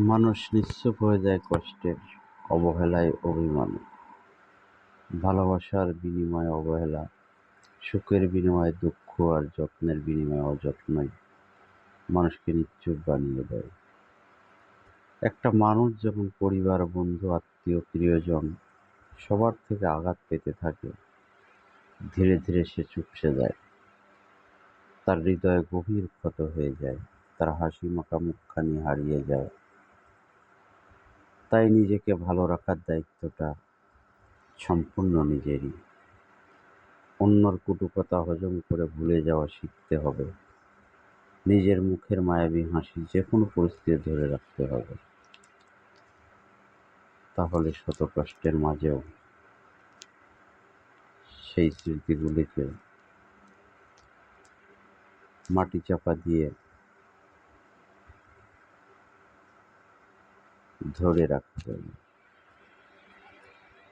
মানুষ নিশ্চুপ হয়ে যায় কষ্টের, অবহেলায়, অভিমানে। ভালোবাসার বিনিময়ে অবহেলা, সুখের বিনিময়ে দুঃখ, আর যত্নের বিনিময়ে অযত্নই মানুষকে নিশ্চুপ বানিয়ে দেয়। একটা মানুষ যখন পরিবার, বন্ধু, আত্মীয়, প্রিয়জন সবার থেকে আঘাত পেতে থাকে, ধীরে ধীরে সে চুপসে যায়। তার হৃদয়ে গভীর ক্ষত হয়ে যায়, তার হাসি মাখা মুখখানি হারিয়ে যায়। তাই নিজেকে ভালো রাখার দায়িত্বটা সম্পূর্ণ নিজেরই। অন্যর কটু কথা হজম করে ভুলে যাওয়া শিখতে হবে। নিজের মুখের মায়াবী হাসি যেকোনো পরিস্থিতিতে ধরে রাখতে হবে। তাহলে শত কষ্টের মাঝেও সেই স্মৃতিগুলিকে মাটি চাপা দিয়ে ধরে রাখতে হবে।